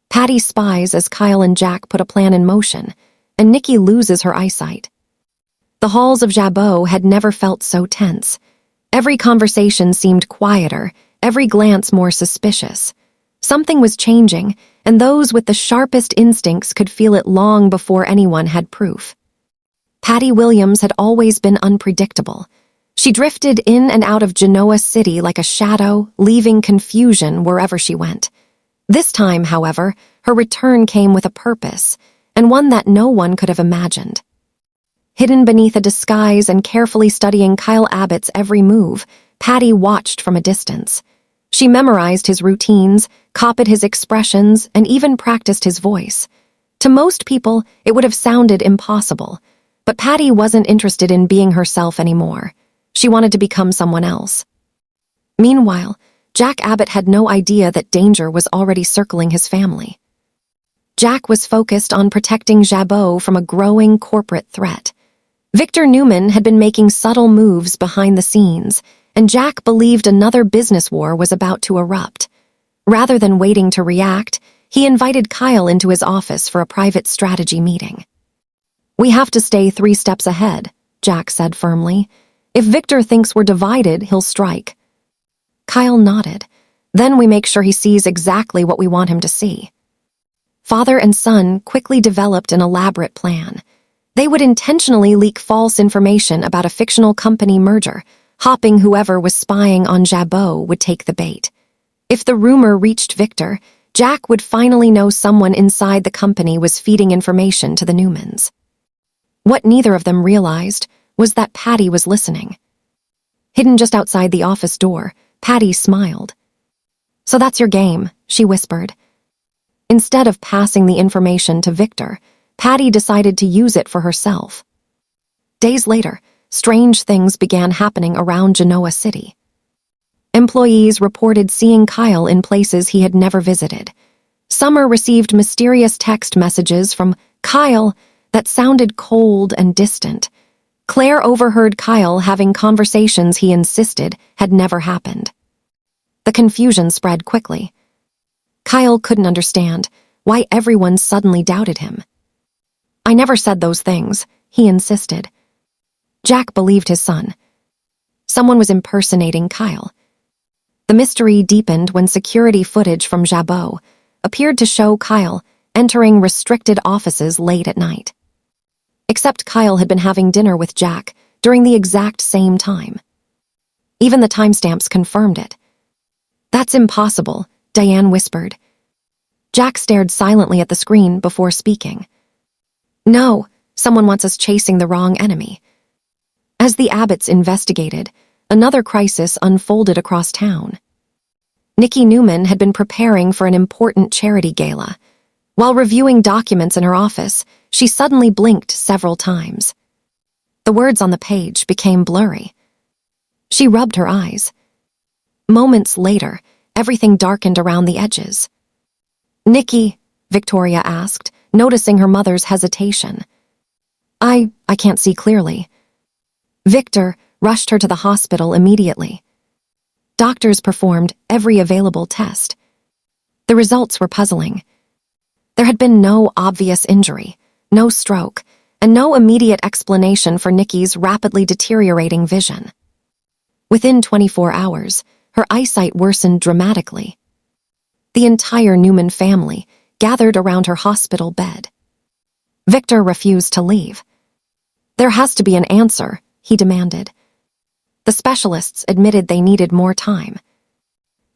Patty spies as Kyle and Jack put a plan in motion, and Nikki loses her eyesight. The halls of Jabot had never felt so tense. Every conversation seemed quieter, every glance more suspicious. Something was changing, and those with the sharpest instincts could feel it long before anyone had proof. Patty Williams had always been unpredictable. She drifted in and out of Genoa City like a shadow, leaving confusion wherever she went. This time, however, her return came with a purpose, and one that no one could have imagined. Hidden beneath a disguise and carefully studying Kyle Abbott's every move, Patty watched from a distance. She memorized his routines, copied his expressions, and even practiced his voice. To most people, it would have sounded impossible, but Patty wasn't interested in being herself anymore. She wanted to become someone else. Meanwhile, Jack Abbott had no idea that danger was already circling his family. Jack was focused on protecting Jabot from a growing corporate threat. Victor Newman had been making subtle moves behind the scenes, and Jack believed another business war was about to erupt. Rather than waiting to react, he invited Kyle into his office for a private strategy meeting. "We have to stay 3 steps ahead," Jack said firmly. "If Victor thinks we're divided, he'll strike." Kyle nodded. "Then we make sure he sees exactly what we want him to see." Father and son quickly developed an elaborate plan. They would intentionally leak false information about a fictional company merger, hoping whoever was spying on Jabot would take the bait. If the rumor reached Victor, Jack would finally know someone inside the company was feeding information to the Newmans. What neither of them realized was that Patty was listening. Hidden just outside the office door, Patty smiled. "So that's your game," she whispered. Instead of passing the information to Victor, Patty decided to use it for herself. Days later, strange things began happening around Genoa City. Employees reported seeing Kyle in places he had never visited. Summer received mysterious text messages from Kyle that sounded cold and distant. Claire overheard Kyle having conversations he insisted had never happened. The confusion spread quickly. Kyle couldn't understand why everyone suddenly doubted him. "I never said those things," he insisted. Jack believed his son. Someone was impersonating Kyle. The mystery deepened when security footage from Jabot appeared to show Kyle entering restricted offices late at night. Except Kyle had been having dinner with Jack during the exact same time. Even the timestamps confirmed it. "That's impossible," Diane whispered. Jack stared silently at the screen before speaking. "No, someone wants us chasing the wrong enemy." As the Abbotts investigated, another crisis unfolded across town. Nikki Newman had been preparing for an important charity gala. While reviewing documents in her office, she suddenly blinked several times. The words on the page became blurry. She rubbed her eyes. Moments later, everything darkened around the edges. "Nikki," Victoria asked, noticing her mother's hesitation. I can't see clearly." Victor rushed her to the hospital immediately. Doctors performed every available test. The results were puzzling. There had been no obvious injury, no stroke, and no immediate explanation for Nikki's rapidly deteriorating vision. Within 24 hours, her eyesight worsened dramatically. The entire Newman family gathered around her hospital bed. Victor refused to leave. "There has to be an answer," he demanded. The specialists admitted they needed more time.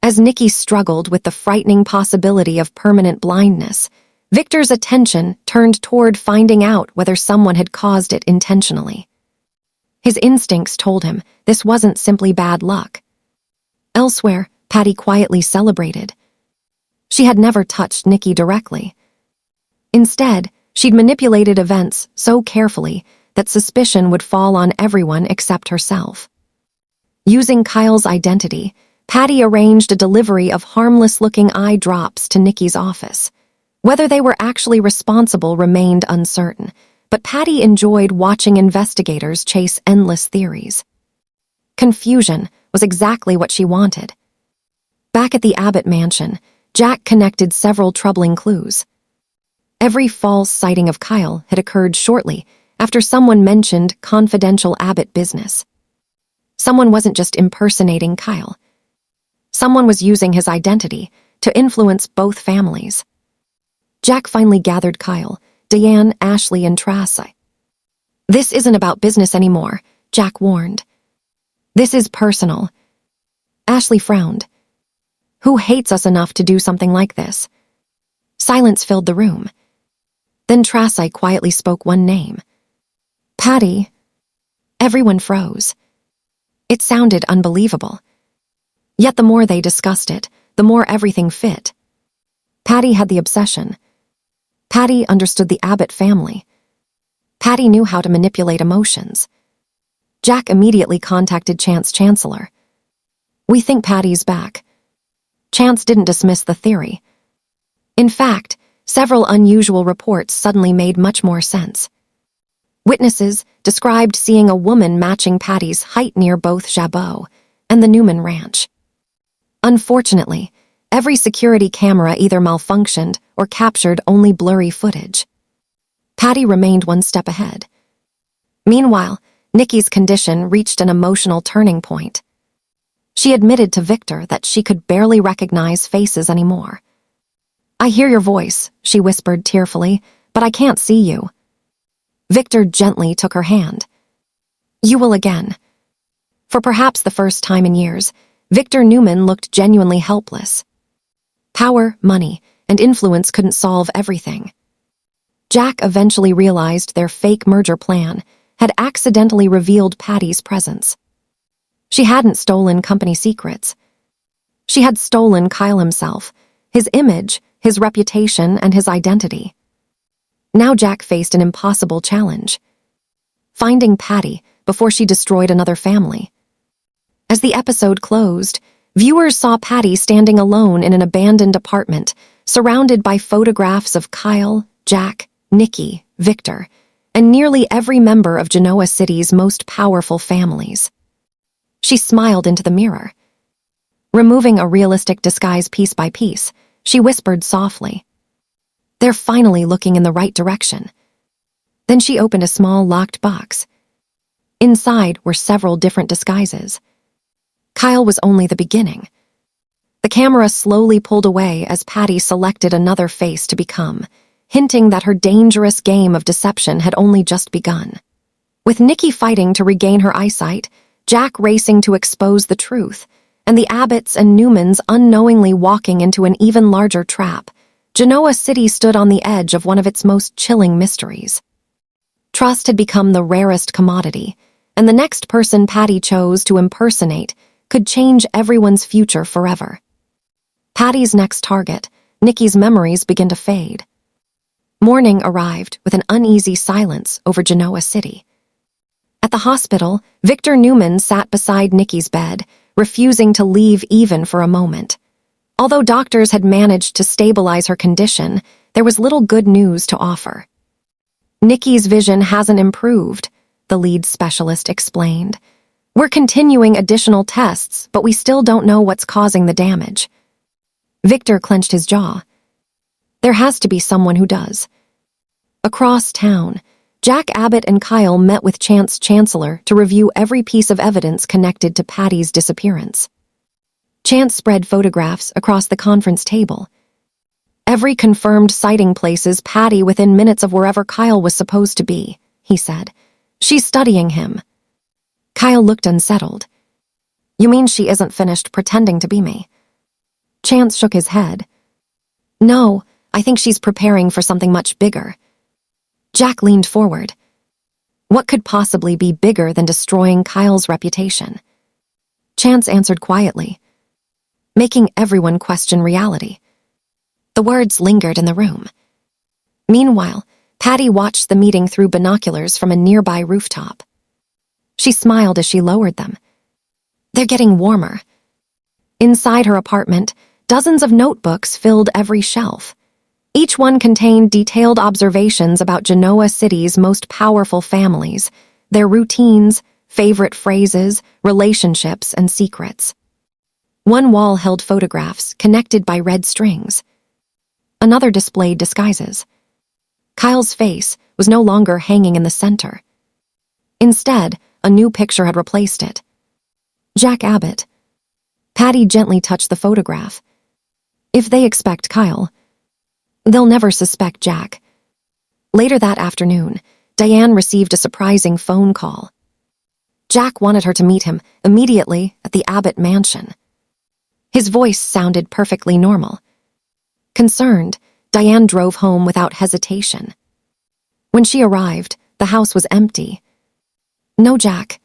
As Nikki struggled with the frightening possibility of permanent blindness, Victor's attention turned toward finding out whether someone had caused it intentionally. His instincts told him this wasn't simply bad luck. Elsewhere, Patty quietly celebrated. She had never touched Nikki directly. Instead, she'd manipulated events so carefully that suspicion would fall on everyone except herself. Using Kyle's identity, Patty arranged a delivery of harmless-looking eye drops to Nikki's office. Whether they were actually responsible remained uncertain, but Patty enjoyed watching investigators chase endless theories. Confusion was exactly what she wanted. Back at the Abbott mansion, Jack connected several troubling clues. Every false sighting of Kyle had occurred shortly after someone mentioned confidential Abbott business. Someone wasn't just impersonating Kyle. Someone was using his identity to influence both families. Jack finally gathered Kyle, Diane, Ashley, and Tracy. "This isn't about business anymore," Jack warned. "This is personal." Ashley frowned. "Who hates us enough to do something like this?" Silence filled the room. Then Tracy quietly spoke one name. "Patty." Everyone froze. It sounded unbelievable. Yet the more they discussed it, the more everything fit. Patty had the obsession. Patty understood the Abbott family. Patty knew how to manipulate emotions. Jack immediately contacted Chance Chancellor. "We think Patty's back." Chance didn't dismiss the theory. In fact, several unusual reports suddenly made much more sense. Witnesses described seeing a woman matching Patty's height near both Jabot and the Newman Ranch. Unfortunately, every security camera either malfunctioned or captured only blurry footage. Patty remained one step ahead. Meanwhile, Nikki's condition reached an emotional turning point. She admitted to Victor that she could barely recognize faces anymore. "I hear your voice," she whispered tearfully, "but I can't see you." Victor gently took her hand. "You will again." For perhaps the first time in years, Victor Newman looked genuinely helpless. Power, money, and influence couldn't solve everything. Jack eventually realized their fake merger plan had accidentally revealed Patty's presence. She hadn't stolen company secrets. She had stolen Kyle himself, his image, his reputation, and his identity. Now Jack faced an impossible challenge: finding Patty before she destroyed another family. As the episode closed, viewers saw Patty standing alone in an abandoned apartment, surrounded by photographs of Kyle, Jack, Nikki, Victor, and nearly every member of Genoa City's most powerful families. She smiled into the mirror. Removing a realistic disguise piece by piece, she whispered softly, "They're finally looking in the right direction." Then she opened a small locked box. Inside were several different disguises. Kyle was only the beginning. The camera slowly pulled away as Patty selected another face to become, hinting that her dangerous game of deception had only just begun. With Nikki fighting to regain her eyesight, Jack racing to expose the truth, and the Abbotts and Newmans unknowingly walking into an even larger trap, Genoa City stood on the edge of one of its most chilling mysteries. Trust had become the rarest commodity, and the next person Patty chose to impersonate could change everyone's future forever. Patty's next target, Nikki's memories began to fade. Morning arrived with an uneasy silence over Genoa City. At the hospital, Victor Newman sat beside Nikki's bed, refusing to leave even for a moment. Although doctors had managed to stabilize her condition, there was little good news to offer. "Nikki's vision hasn't improved," the lead specialist explained. "We're continuing additional tests, but we still don't know what's causing the damage." Victor clenched his jaw. There has to be someone who does. Across town, Jack Abbott and Kyle met with Chance Chancellor to review every piece of evidence connected to Patty's disappearance. Chance spread photographs across the conference table. "Every confirmed sighting places Patty within minutes of wherever Kyle was supposed to be," he said. "She's studying him." Kyle looked unsettled. "You mean she isn't finished pretending to be me?" Chance shook his head. "No, I think she's preparing for something much bigger." Jack leaned forward. What could possibly be bigger than destroying Kyle's reputation? Chance answered quietly, making everyone question reality. The words lingered in the room. Meanwhile, Patty watched the meeting through binoculars from a nearby rooftop. She smiled as she lowered them. They're getting warmer. Inside her apartment, dozens of notebooks filled every shelf. Each one contained detailed observations about Genoa City's most powerful families, their routines, favorite phrases, relationships, and secrets. One wall held photographs connected by red strings. Another displayed disguises. Kyle's face was no longer hanging in the center. Instead, a new picture had replaced it. Jack Abbott. Patty gently touched the photograph. If they expect Kyle, they'll never suspect Jack. Later that afternoon, Diane received a surprising phone call. Jack wanted her to meet him immediately at the Abbott mansion. His voice sounded perfectly normal. Concerned, Diane drove home without hesitation. When she arrived, the house was empty. No Jack.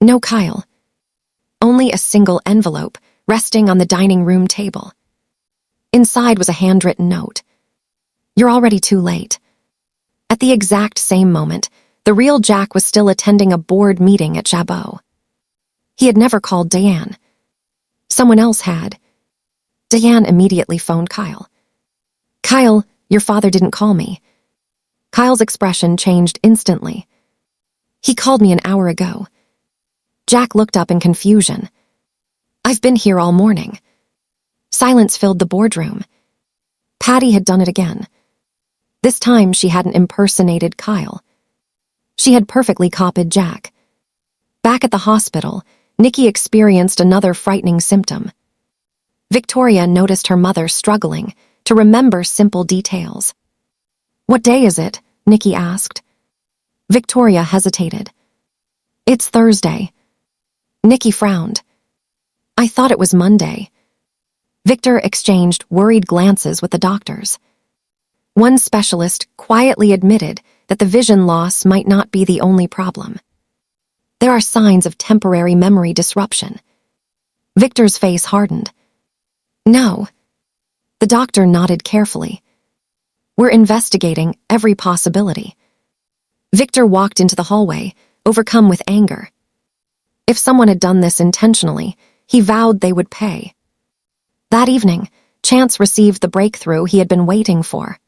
No Kyle. Only a single envelope resting on the dining room table. Inside was a handwritten note. You're already too late. At the exact same moment, the real Jack was still attending a board meeting at Jabot. He had never called Diane. Someone else had. Diane immediately phoned Kyle. Kyle, your father didn't call me. Kyle's expression changed instantly. He called me an hour ago. Jack looked up in confusion. I've been here all morning. Silence filled the boardroom. Patty had done it again. This time she hadn't impersonated Kyle. She had perfectly copied Jack. Back at the hospital, Nikki experienced another frightening symptom. Victoria noticed her mother struggling to remember simple details. What day is it? Nikki asked. Victoria hesitated. It's Thursday. Nikki frowned. I thought it was Monday. Victor exchanged worried glances with the doctors. One specialist quietly admitted that the vision loss might not be the only problem. There are signs of temporary memory disruption. Victor's face hardened. No. The doctor nodded carefully. We're investigating every possibility. Victor walked into the hallway, overcome with anger. If someone had done this intentionally, he vowed they would pay. That evening, Chance received the breakthrough he had been waiting for.